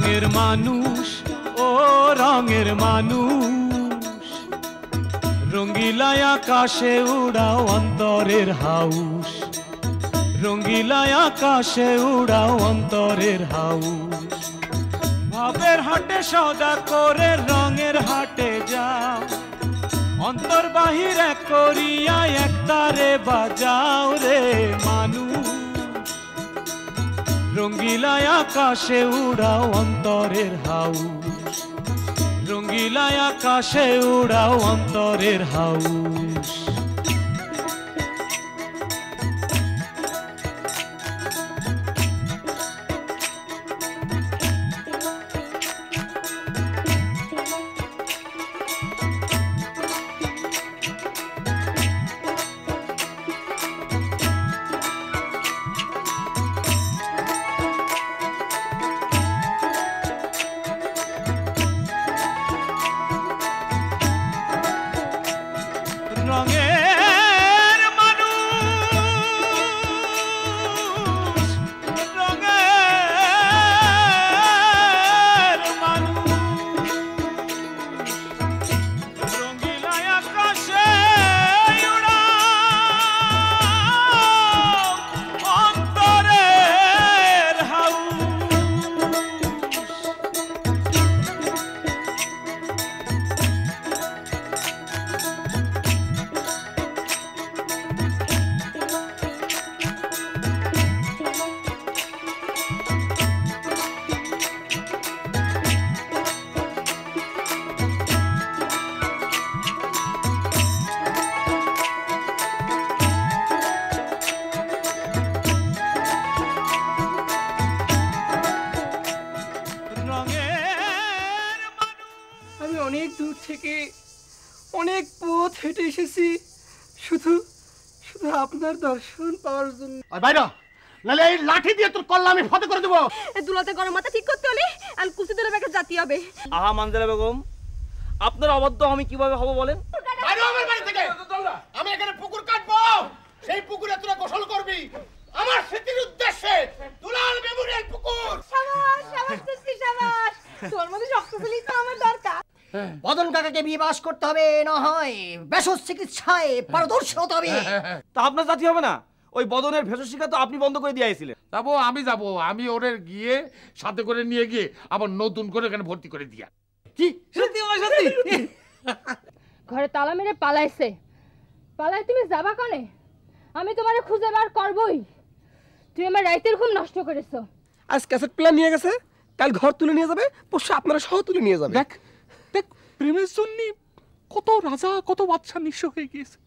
রঙের মানুষ ও রঙের মানুষ রঙিলা আকাশে উড়াও অন্তরের হাউস রঙিলা আকাশে উড়াও অন্তরের হাউস ভাবের হাটে সওদা করে রঙের হাটে যাও অন্তর বাহির এক করিয়া একতারে বাজাও রে মানুষ রঙিলা আকাশে উড়াও অন্তরের হাউস রঙিলা আকাশে উড়াও অন্তরের হাউস আপনার দর্শন পাওয়ার জন্য বাইরে নালে এই লাঠি দিয়ে তোর কল্লা আমি ফতে করে দেব দুলাতে গরম মাথা ঠিক করতে হলে আর কুচি দিলে বেকে জাতি হবে আহা মানজালা বেগম আপনার অবাধ্য আমি কিভাবে হব বলেন বাইরে আমার বাড়ি থেকে আমি এখানে পুকুর কাটবো সেই পুকুরে তোরা গোসল করবি আমার স্মৃতির উদ্দেশ্যে দুলাল মেমোরিয়াল পুকুর শাবাশ শাবাশ তুই শাবাশ তোর মধ্যে শক্তিশালী তো আমার দরকার বদন কাকাকে বিবাহ করতে হবে না হয় ভেষজ চিকিৎসায় পারদর্শী হতে হবে তা আপনার জাতি হবে না ওই বদনের ভেষজ শিক্ষা তো আপনি বন্ধ করে দিয়েছিলেন যাবো আমি ওরে গিয়ে সাথে করে নিয়ে গিয়ে আবার নতুন করে এখানে ভর্তি করে দিয়া কি সত্যি সত্যি ঘরে তালা মেরে পালাইছে পালাই তুমি যাবা কোনে আমি তোমারে খুঁজে বার করবই তুই আমার রাইতের ঘুম নষ্ট করেছো আজ ক্যাসেট প্ল্যান নিয়ে গেছে কাল ঘর তুলে নিয়ে যাবে পরশু আপনারা সহ তুলে নিয়ে যাবে দেখ দেখ প্রেমের জন্য কত রাজা কত বাদশা নিঃস্ব হয়ে গিয়েছে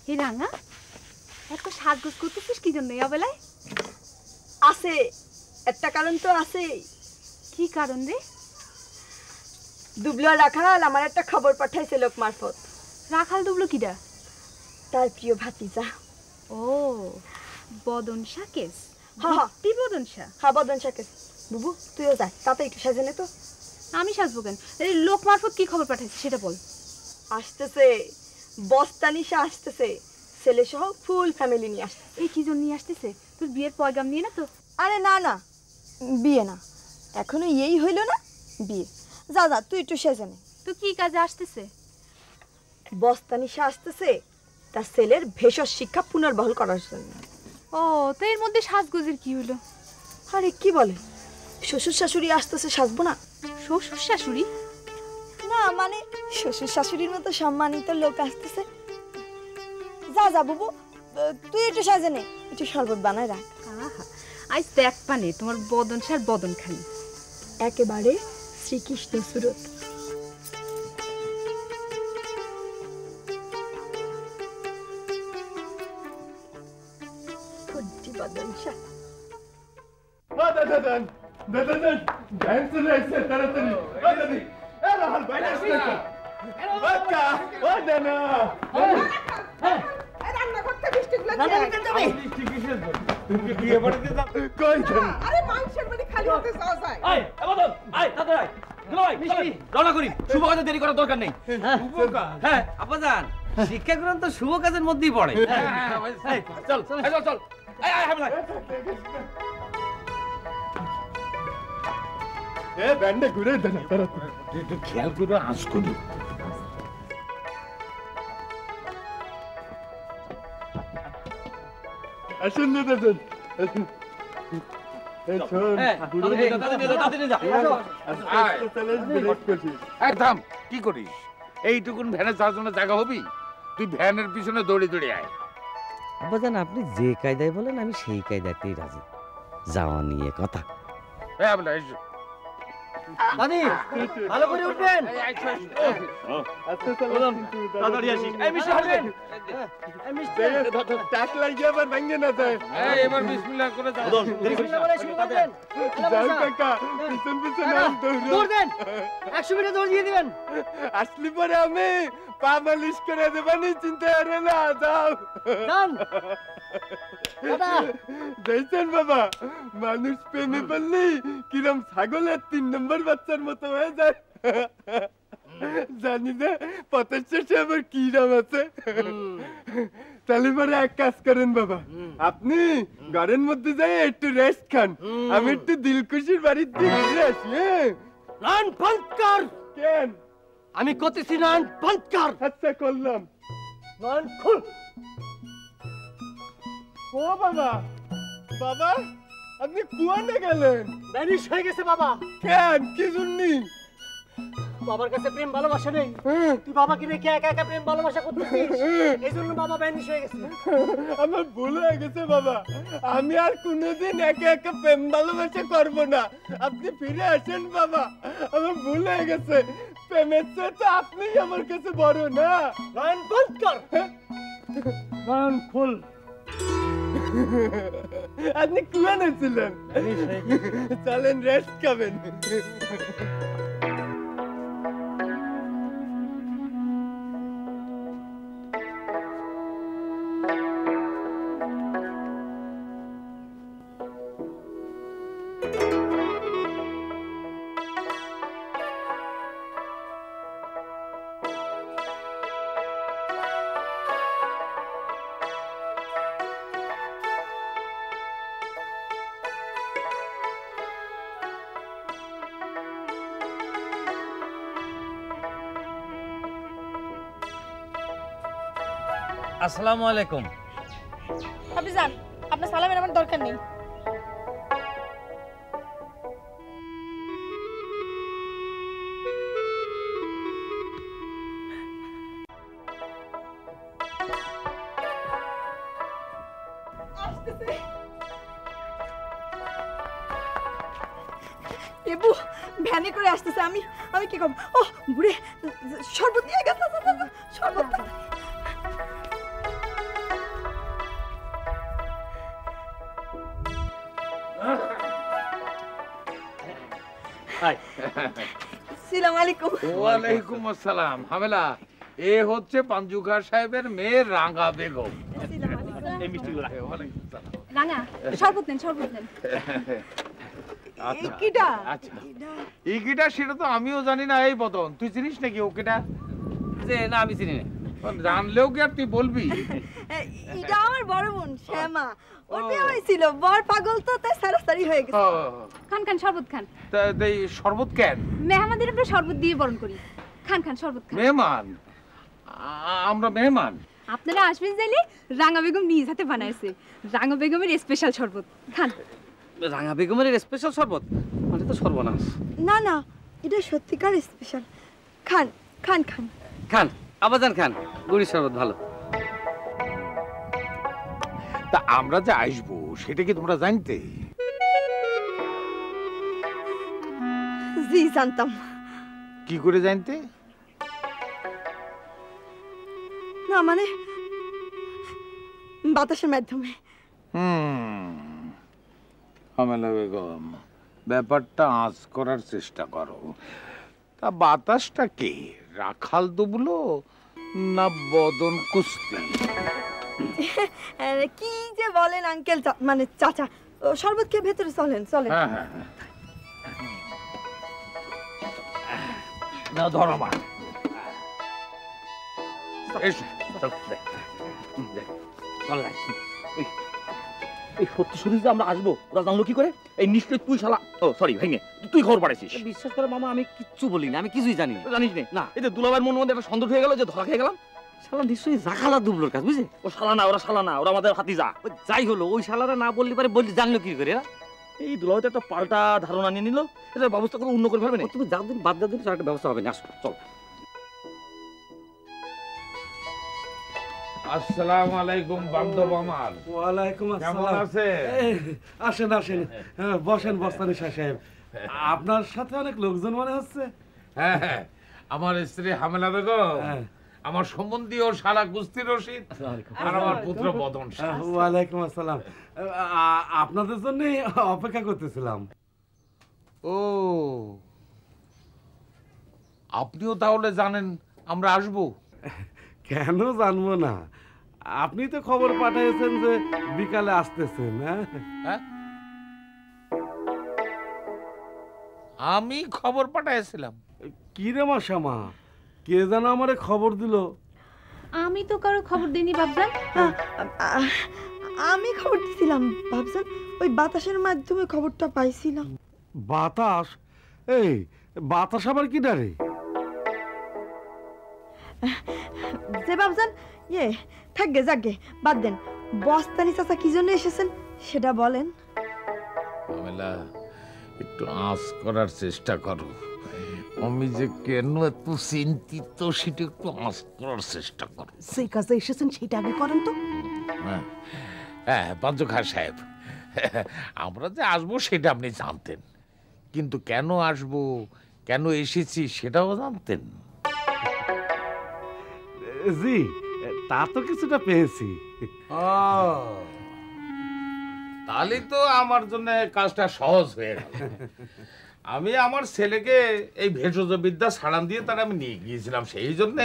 হে রাঙা এত সাজগোজ করতেছিস কি জন্য এবেলায় আছে একটা কারণ তো আছে কি কারণ রে দুবলো রাখাল আমার একটা খবর পাঠাইছে লোক মারফত রাখাল দুবলো কিডা তার প্রিয় ভাতিজা ও বদন শাকেস হ্যাঁ তুই বদন শাহ হ্যাঁ বদন শাকেস বুবু তুইও যা তাতে একটু সাজে নে তো আমি সাজবো কেন এই লোক মারফত কি খবর পাঠাইছে সেটা বল আসতেছে বস্তানিশা আসতেছে ছেলে সহ ফুল ফ্যামিলি নিয়ে আসছে এই কি জন্য নিয়ে আসতেছে তোর বিয়ের পয়গাম নিয়ে না তো আরে না না বিয়ে না এখনো এই হইল না বিয়ে যা যা তুই একটু সেজে নে তো কি কাজে আসতেছে বস্তানিশা আসতেছে তার ছেলের ভেষজ শিক্ষা পুনর্বহাল করার জন্য ও তো এর মধ্যে সাজগোজের কি হলো আরে কি বলে শ্বশুর শাশুড়ি আসতেছে সাজবো না শ্বশুর শাশুড়ি না মানে শ্বশুর শাশুড়ির মতো সম্মানিত লোক আসতেছে যা যা বুবু তুই একটু সাজে নে একটু শরবত বানায় রাখ আহা আজ দেখ পানে তোমার বদন সার বদন খালি একেবারে শ্রীকৃষ্ণ সুরত বদন শাহ শুভ কাজে দেরি করার দরকার নেই হ্যাঁ আব্বাজান শিক্ষা গ্রহণ তো শুভ কাজের মধ্যেই পড়ে চল চল চল ব্যান্ডে ঘুরে দেন একটু খেয়াল করে আঁচ করি। আসুন না দাদা থাম, কি করিস? এইটুকুন ভ্যানে যাওয়ার জন্য জায়গা হবি? তুই ভ্যানের পিছনে দৌড়ে দৌড়ে আয়। আব্বাজান আপনি যে কায়দায় বলেন আমি সেই কায়দাতেই রাজি। যাওয়া নিয়ে কথা। দাদি ভালো করে উঠবেন। টাক লাগিয়ে আবার ভাঙে না যায়। এবার বিসমিল্লাহ করে যাও। বিসমিল্লাহ বলে শুরু করবেন। যাও কাকা, পিছন পিছন দৌড় দেন, 100 মিটার দৌড় দিয়ে দিবেন। আসলি পরে আমি পা মালিশ করে দেবানি, চিন্তা করে না। যাও যান দাদা। দেখছেন বাবা, মানুষ প্রেমে পড়লে কিরম ছাগলের 3 নম্বর বাচ্চার মতো হয়ে যায়। জানি না পথের শেষে আবার কি নাম আছে। তাহলে পরে এক কাজ করেন বাবা, আপনি ঘরের মধ্যে যাই একটু রেস্ট খান, আমি একটু দিলখুশির বাড়ির দিকে ঘুরে আসি। রান বন্ধ কর। কেন? আমি করতেছি রান বন্ধ কর। আচ্ছা করলাম। রান খুল। ও বাবা, বাবা আপনি কুয়ানে গেলেন? ভ্যানিশ হয়ে গেছে বাবা। কেন, কি জন্যি? বাবার কাছে প্রেম ভালোবাসা নেই, তুই বাবাকে রেখে একা একা প্রেম ভালোবাসা করতেছিস, এই জন্য বাবা ভ্যানিশ হয়ে গেছে। আমার ভুল হয়ে গেছে বাবা, আমি আর কোনোদিন একা একা প্রেম ভালোবাসা করবো না। আপনি ফিরে আসেন বাবা, আমার ভুল হয়ে গেছে। প্রেমের চেয়ে তো আপনিই আমার কাছে বড় না। রান বন্ধ কর। রান খুল। আপনি কুয়ানে ছিলেন, চলেন রেস্ট খাবেন। আসসালামু আলাইকুম। আপনি যান, আপনার সালামের আমার দরকার নেই। এবু ভ্যানে করে আসতেছে, আমি কি করব? ও বুড়ে, শরবত নিয়ে গেছে, শরবত। আসসালামু আলাইকুম। ওয়ালাইকুম আসসালাম। হামেলা, এ হচ্ছে পাঞ্জুখা সাহেবের মেয়ে রাঙা বেগম। রাঙা শরবত নেন, শরবত নেন। কিটা? আচ্ছা, ইকিটা সেটা তো আমিও জানি না। এই বদন, তুই চিনিস নাকি ওকেটা? যে না আমি চিনি না। জানলেও কি আর তুই বলবি? এটা আমার বড় বোন শ্যামা, ওর বিয়ে হয়েছিল, বর পাগল তো তাই সারাসারি হয়ে গেছে। খান খান শরবত খান। তা এই শরবত কেন? মেহমানদের আমরা শরবত দিয়ে বরণ করি। খান খান শরবত খান। মেহমান? আমরা মেহমান? আপনারা আসবেন চাইলে রাঙা বেগম নিজ হাতে বানাইছে রাঙা বেগমের স্পেশাল শরবত। খান। রাঙা বেগমের স্পেশাল শরবত মানে তো সর্বনাশ। না না, এটা সত্যিকার স্পেশাল। খান খান খান খান, আবাজান খান, গুড়ির শরবত ভালো। তা আমরা যে আসবো সেটা কি তোমরা জানতে? জি জানতাম। কি করে জানতে? না মানে বাতাসের মাধ্যমে। হামেলা বেগম, ব্যাপারটা আঁচ করার চেষ্টা করো। তা বাতাসটা কে, রাখাল দুবলো না বদন কুস্তি? কি যে বলেন আঙ্কেল, মানে চাচা। শরবত খেয়ে ভেতরে চলেন চলেন। হ্যাঁ হ্যাঁ না ধরো মা। এসো। চল এই সত্যি সত্যি যে আমরা আসবো ওরা জানলো কি করে? এই নিশ্চয় তুই শালা, ও সরি ভাইঙ্গে, তুই খবর পাঠাইছিস। বিশ্বাস করে মামা, আমি কিচ্ছু বলিনি, আমি কিছুই জানি না। জানিস না? এই যে দুলাভাইয়ের মনের মধ্যে একটা সন্দেহ হয়ে গেল যে ধরা খেয়ে গেলাম। শালা নিশ্চয়ই জাখালা দুবলোর কাজ, বুঝলি? ও শালা না, ওরা শালা না, ওরা আমাদের হাতিজা। ওই যাই হলো, ওই শালারা না বললে পারে, বললি জানলো কি করে? এই দুলাভাই তো একটা পাল্টা ধারণা নিয়ে নিল, এটা ব্যবস্থা করে অন্য করে ফেলবে না। তুমি যাও দিন, বাদ দাও দিন, একটা ব্যবস্থা হবে না। আসো, চল। আসসালামু আলাইকুম বান্ধব আমার। ওয়ালাইকুম কেমন আসসালাম। আছে? আসেন আসেন, বসেন বস্তানি সাহেব। আপনার সাথে অনেক লোকজন মনে হচ্ছে। হ্যাঁ হ্যাঁ, আমার স্ত্রী হামেলা বেগম, হ্যাঁ। আমার সম্বন্ধী ও সারা কুস্তি রশিদ, আর আমার পুত্র বদন শাহ। ওয়ালাইকুম আসসালাম। আপনাদের জন্য অপেক্ষা করতেছিলাম। ও, আপনিও তাহলে জানেন আমরা আসবো? কেন জানবো না? আপনি তো খবর পাঠিয়েছেন যে বিকালে আসতেছেন। হ্যাঁ, আমি খবর পাঠাইছিলাম। কি রে মাসামা, কে যেন আমারে খবর দিল? আমি তো কারো খবর দিইনি বাবজান। আমি খবর দিছিলাম ভাবছেন, ওই বাতাসের মাধ্যমে খবরটা পাইছিলাম। বাতাস? এই বাতাস আবার কি ডারে? যে ভাবছেন ইয়ে থাকবে, যাকগে, বাদ দেন। বস্তানি চাচা কি জন্য এসেছেন সেটা বলেন। হামেলা, একটু আঁচ করার চেষ্টা করো। আমি যে কেন এত চিন্তিত সেটা একটু আঁচ করার চেষ্টা করো। সেই কাজে এসেছেন সেটা আগে করেন তো। হ্যাঁ হ্যাঁ, পাঞ্চখার সাহেব, আমরা যে আসবো সেটা আপনি জানতেন, কিন্তু কেন আসবো, কেন এসেছি সেটাও জানতেন। জি, তা তো কিছুটা পেয়েছি। তাহলে তো আমার জন্য কাজটা সহজ হয়ে গেল। আমি আমার ছেলেকে এই ভেষজ বিদ্যা ছাড়ান দিয়ে তার আমি নিয়ে গিয়েছিলাম, সেই জন্যে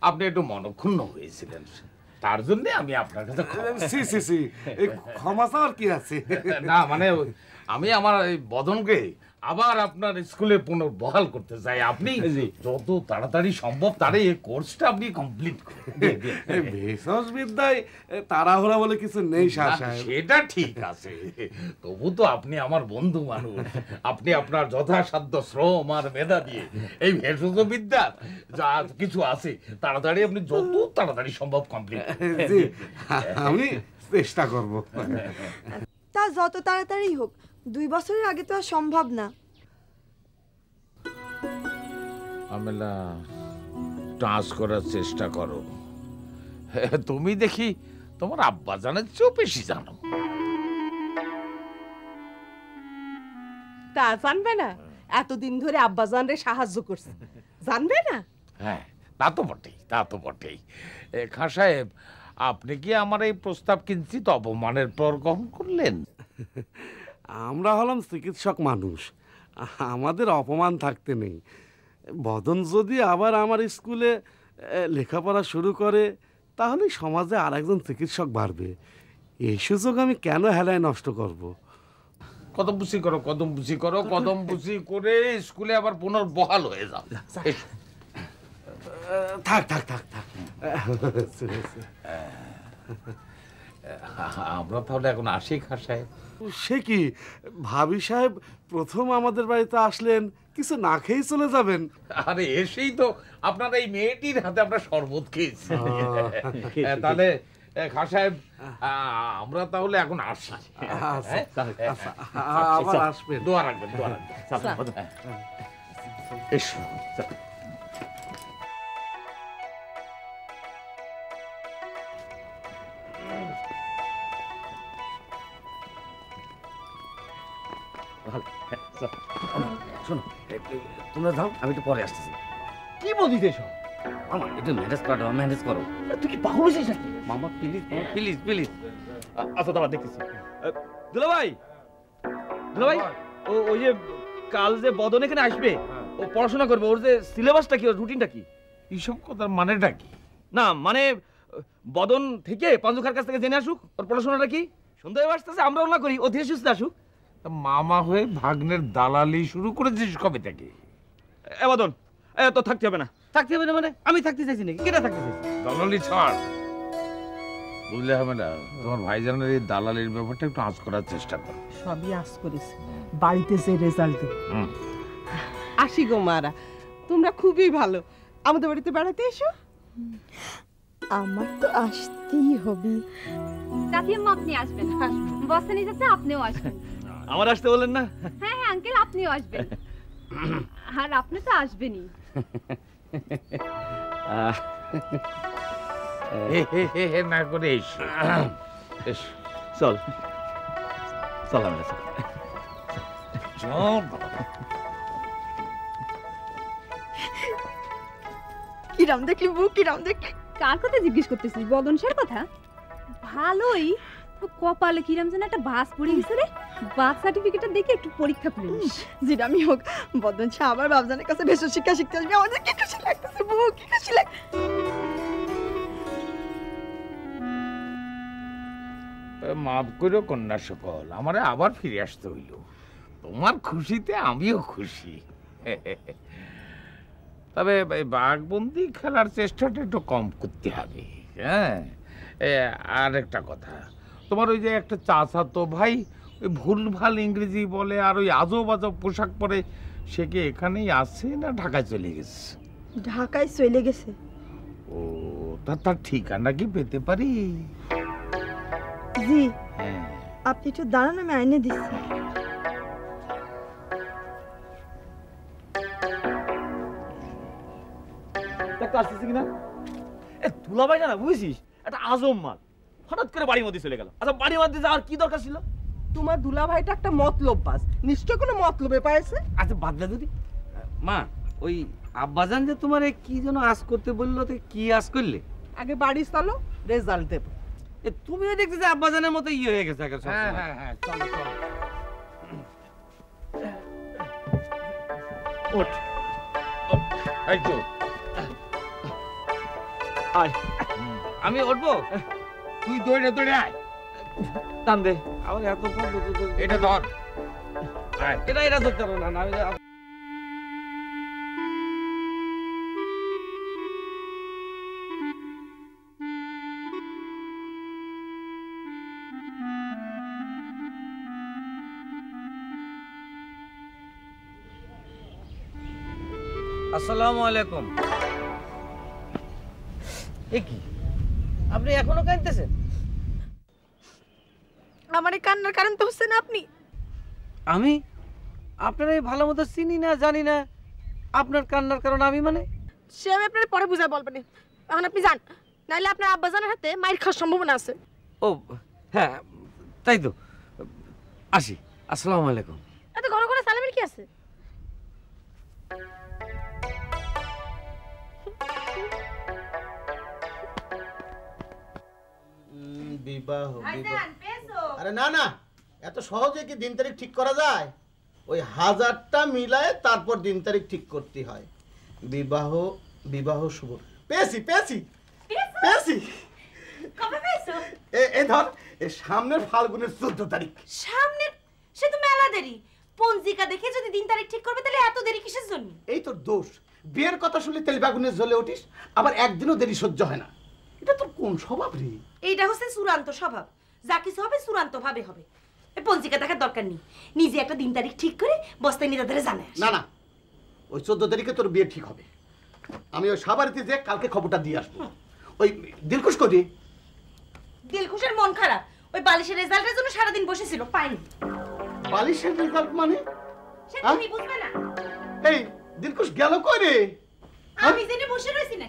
আপনি একটু মনক্ষুণ্ণ হয়েছিলেন, তার জন্য আমি আপনার কাছে ক্ষমা চাওয়ার কি আছে? না মানে আমি আমার এই বদনকে আবার আপনার স্কুলে পুনর্বহাল করতে চাই। আপনি যত তাড়াতাড়ি সম্ভব তার এই কোর্সটা আপনি কমপ্লিট করুন। ভেষজ বিদ্যায় তাড়াহুড়া বলে কিছু নেই সাহেব। সেটা ঠিক আছে, তবু তো আপনি আমার বন্ধু মানুষ, আপনি আপনার যথাসাধ্য শ্রম আর মেধা দিয়ে এই ভেষজ বিদ্যা যা কিছু আছে তাড়াতাড়ি আপনি যত তাড়াতাড়ি সম্ভব কমপ্লিট। জি, আমি চেষ্টা করব। তা যত তাড়াতাড়ি হোক, 2 বছরের আগে তো আর সম্ভব না। আমেলা, টাচ করার চেষ্টা করো। তুমি দেখি তোমার আব্বা জানের চেয়েও বেশি জানো। তা জানবে না? এতদিন ধরে আব্বাজানরে সাহায্য করছে, জানবে না? হ্যাঁ, তা তো বটেই, তা তো বটেই। খান সাহেব, আপনি কি আমার এই প্রস্তাব কিঞ্চিত অপমানের পর গ্রহণ করলেন? আমরা হলাম চিকিৎসক মানুষ, আমাদের অপমান থাকতে নেই। বদন যদি আবার আমার স্কুলে লেখাপড়া শুরু করে তাহলে সমাজে আর একজন চিকিৎসক বাড়বে। এই সুযোগ আমি কেন হেলায় নষ্ট করব? কদম বুঝি করো, কদম বুঝি করো, কদম বুঝি করে স্কুলে আবার পুনর্বহাল হয়ে যাও। থাক থাক থাক থাক, আমরা তাহলে এখন আসি খান সাহেব। সে কি ভাবি সাহেব, প্রথম আমাদের বাড়িতে আসলেন, কিছু না খেয়েই চলে যাবেন? আরে এসেই তো আপনার এই মেয়েটির হাতে আমরা শরবত খেয়েছি। তাহলে খান সাহেব, আমরা তাহলে এখন আসি। আবার আসবেন। দোয়া রাখবেন, দোয়া রাখবেন। এসো। শোনো, তোমরা যাও, আমি একটু পরে আসতেছি। কি বলছিস এসব? আমার একটু ম্যানেজ করো, ম্যানেজ করো। তুই কি পাগল হয়েছিস নাকি? মামা প্লিজ, প্লিজ প্লিজ। আচ্ছা দাঁড়া, দেখতেছি। দুলাভাই, দুলাভাই, ওই যে কাল যে বদন এখানে আসবে, ও পড়াশোনা করবে, ওর যে সিলেবাসটা কি, ওর রুটিনটা কি? এইসব কথার মানেটা কি? না মানে বদন থেকে পাঞ্জুখার কাছ থেকে জেনে আসুক ওর পড়াশোনাটা কি। সন্ধ্যা আসতেছে, আমরাও না করি, ও ধীরে সুস্থে আসুক। মামা হয়ে ভাগ্নের দালালি শুরু করেছিস কবে থেকে? এ বদন, তো থাকতে হবে না। থাকতে হবে না মানে? আমি থাকতে চাইছি নাকি? কেটা থাকতে চাইছি? দালালি ছাড়, বুঝলে হবে না, তোমার ভাইজানের এই দালালির ব্যাপারটা একটু আঁচ করার চেষ্টা করো। সবই আজ করেছি, বাড়িতে যে রেজাল্ট দেব। আসি গো মারা, তোমরা খুবই ভালো, আমাদের বাড়িতে বেড়াতে এসো। আমার তো আসতেই হবে। চাচি আম্মা আপনি আসবেন, বসে নিয়ে যাচ্ছে আপনিও আসবেন। আমার আসতে বলেন না? হ্যাঁ হ্যাঁ আঙ্কেল আপনিও আসবেন, আর আপনি তো আসবেনই। না করে এসো, এসো, চল চল আমরা চল। কিরাম দেখলি বউ, কিরাম দেখলি? কার কথা জিজ্ঞেস করতেছিস? বদন স্যার কথা? ভালোই, কপালে কিরাম যেন একটা বাস পড়ে গেছে রে। বাস সার্টিফিকেটটা দেখে একটু পরীক্ষা করে নিস। যেটা হোক, বদন শাহ আবার বাবজানের কাছে ভেষজ শিক্ষা শিখতে আসবে, আমাদের কি খুশি লাগতেছে বউ, কি খুশি লাগ। মাফ করো কন্যা সকল, আমারে আবার ফিরে আসতে হইল। তোমার খুশিতে আমিও খুশি। তবে বাঘবন্দি খেলার চেষ্টাটা একটু কম করতে হবে। হ্যাঁ, আর একটা কথা, তোমার ওই যে একটা চাচাতো ভাই ওই ভুলভাল ইংরেজি বলে আর ওই আজব আজব পোশাক পরে, সে কি এখানেই আছে না ঢাকায় চলে গেছে? ঢাকায় চলে গেছে। ও, তার ঠিকানা কি পেতে পারি? জি, হ্যাঁ, আপনি একটু দাঁড়ান, আমি আইনে দিচ্ছি। দেখতে আসতেছি কিনা? এ দুলাভাই না, বুঝছিস, একটা আজব মাল হঠাৎ করে বাড়ির মধ্যে চলে গেল। আচ্ছা, বাড়ির মধ্যে যাওয়ার কি দরকার ছিল? তোমার দুলা ভাইটা একটা মতলব বাস, নিশ্চয় কোনো মতলবে পাইছে। আচ্ছা বাদলা যদি মা, ওই আব্বাজান যে তোমার কি যেন আজ করতে বললো, তো কি আজ করলে? আগে বাড়ি চলো, রেজাল্ট দেব। তুমিও দেখছি যে আব্বাজানের মতো ইয়ে হয়ে গেছে। হ্যাঁ হ্যাঁ হ্যাঁ, চলো চলো। ওঠ, এই তো আয়। আমি উঠবো? তুই দৌড়ে দৌড়ে আয়, টান দে। আমার এত এটা ধর। এটা ধরতে পারবো না আমি। আসসালামু আলাইকুম। এ কি, আপনি এখনো কাঁদতেছেন? আমার এই কান্নার কারণ তো হচ্ছে না আপনি। আমি আপনার এই ভালো মতো চিনি না, জানি না। আপনার কান্নার কারণ আমি মানে? সে আমি আপনার পরে বুঝাই বলবেন, এখন আপনি যান, নাইলে আপনার আব্বাজানের হাতে মাইর খাওয়ার সম্ভাবনা আছে। ও হ্যাঁ, তাই তো, আসি। আসসালামু আলাইকুম। এত ঘন ঘন সালামের কি আছে? বিবাহ, আরে না না, এত সহজে কি দিন তারিখ ঠিক করা যায়? ওই 1000টা মিলায় তারপর দিন তারিখ ঠিক করতে হয়। বিবাহ, বিবাহ শুভ। পেয়েছি পেয়েছি পেয়েছি। কবে পেয়েছো? এই ধর, এই সামনের ফাল্গুনের 14 তারিখ। সামনে? সে তো মেলা দেরি। পঞ্জিকা দেখে যদি দিন তারিখ ঠিক করবে তাহলে এত দেরি কিসের জন্য? এই তোর দোষ, বিয়ের কথা শুনলে তেল বাগুনে জ্বলে উঠিস, আবার একদিনও দেরি সহ্য হয় না। এটা তোর কোন স্বভাব রে? এইটা হচ্ছে চূড়ান্ত স্বভাব, যা কিছু হবে চূড়ান্ত ভাবে হবে। এই পঞ্জিকা দেখার দরকার নেই, নিজে একটা দিন তারিখ ঠিক করে বস্তায় নিয়ে তাদের জানায়। না না, ওই 14 তারিখে তোর বিয়ে ঠিক হবে। আমি ওই সাবারিতে যে কালকে খবরটা দিয়ে আসবো। ওই দিলখুশ করি। দিলখুশের মন খারাপ, ওই বালিশের রেজাল্টের জন্য সারাদিন বসেছিল, পাইনি। বালিশের রেজাল্ট মানে? সে তুমি বুঝবে না। এই দিলখুশ গেল কই রে? আমি জেনে বসে রইছি না।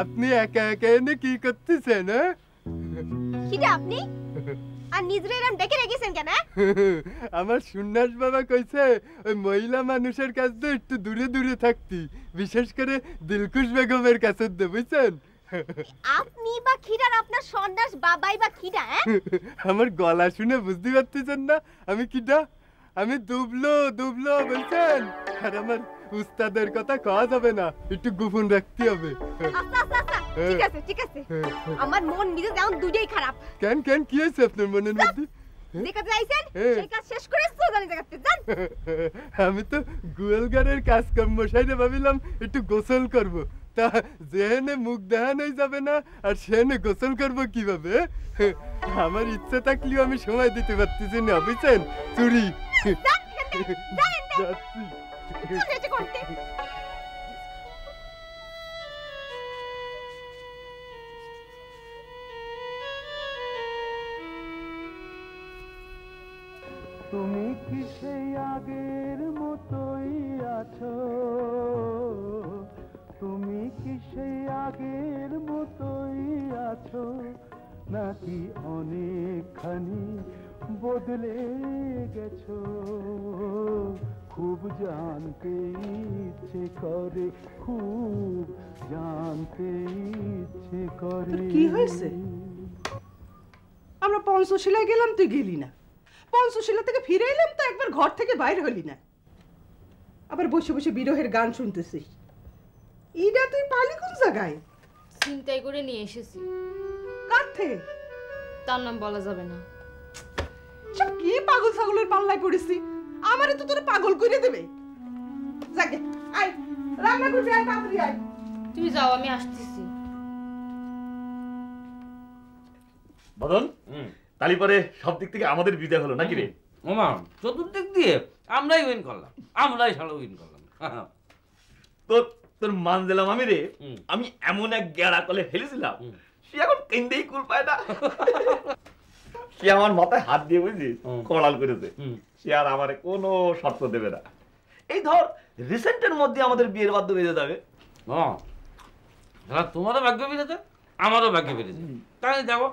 আপনি একা একা এনে কি করতেছেন? কিটা আপনি আর নিজরে এরকম ডেকে রেখেছেন কেন? আমার সুন্নাস বাবা কইছে ওই মহিলা মানুষের কাছ থেকে একটু দূরে দূরে থাকতি, বিশেষ করে দিলখুশ বেগমের কাছে, বুঝছেন? আপনি বা খিরার আপনার সন্ন্যাস বাবাই বা খিরা? আমার গলা শুনে বুঝতে পারতেছেন না আমি কিটা? আমি দুবলো দুবলো বলছেন, আর আমার উস্তাদের কথা কওয়া যাবে না, একটু গোপন রাখতে হবে। ঠিক আছে ঠিক আছে, আমার মন নিজে যেমন দুটোই খারাপ। কেন কেন কি হয়েছে আপনার মনের মধ্যে? দেখাতে আইছেন সেই কাজ শেষ করে সোজানি জায়গাতে যান। আমি তো গোয়ালঘরের কাজ কর্ম সাইডে ভাবিলাম একটু গোসল করব, তা যেহেনে মুখ দেখানোই যাবে না আর সেহেনে গোসল করব কিভাবে? আমার ইচ্ছে থাকলেও আমি সময় দিতে পারতেছি না, বুঝছেন? চুরি তুমি কি সেই আগের মতোই আছো, তুমি কি সেই আগের মতোই আছো, নাকি অনেকখানি বদলে গেছো? খুব জানতে ইচ্ছে করে, খুব জানতে ইচ্ছে করে। কি হয়েছে? আমরা পঞ্চশীলায় গেলাম, তুই গেলি না। পঞ্চশীলা থেকে ফিরে এলাম তো একবার ঘর থেকে বাইরে হলি না। আবার বসে বসে বিরহের গান শুনতেছিস। এইটা তুই পালি কোন জায়গায়? চিন্তাই করে নিয়ে এসেছি। কার থেকে? তার নাম বলা যাবে না। সব কি পাগল ছাগলের পাল্লায় পড়েছি, আমারে তো তোরা পাগল করে দেবে। যাকে আয় রান্না করবি, আয় তাড়াতাড়ি আয়। তুমি যাও, আমি আসতেছি। বদন, তালি পরে সব দিক থেকে আমাদের বিদায় হলো নাকি রে? ওমা চতুর্দিক দিয়ে আমরাই উইন করলাম, আমরাই সারা উইন করলাম। তোর তোর মান দিলাম আমি রে, আমি এমন এক গেড়া কলে ফেলেছিলাম, সে এখন কেন্দেই কুল পায় না। সে আমার মাথায় হাত দিয়ে বুঝছিস কড়াল করেছে, সে আর আমারে কোনো শর্ত দেবে না। এই ধর রিসেন্টের মধ্যে আমাদের বিয়ের বাধ্য বেঁধে যাবে। তোমারও ভাগ্য বেড়েছে, আমারও ভাগ্য বেড়েছে। তাই যাবো।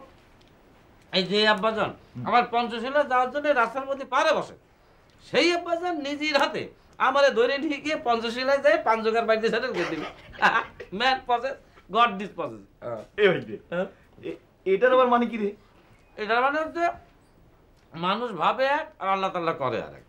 এই যে আব্বাজান আমার পঞ্চশীলা যাওয়ার জন্য রাস্তার মধ্যে পারে বসে, সেই আব্বাজান নিজের হাতে আমারে ধরে নিয়ে গিয়ে পঞ্চশীলায় যায় পাঞ্চকার বাড়িতে সেটেল করে দিবি। Man process, god this process. এটার আবার মানে কি রে? এটার মানে হচ্ছে মানুষ ভাবে এক আর আল্লাহ তাল্লাহ করে আর এক।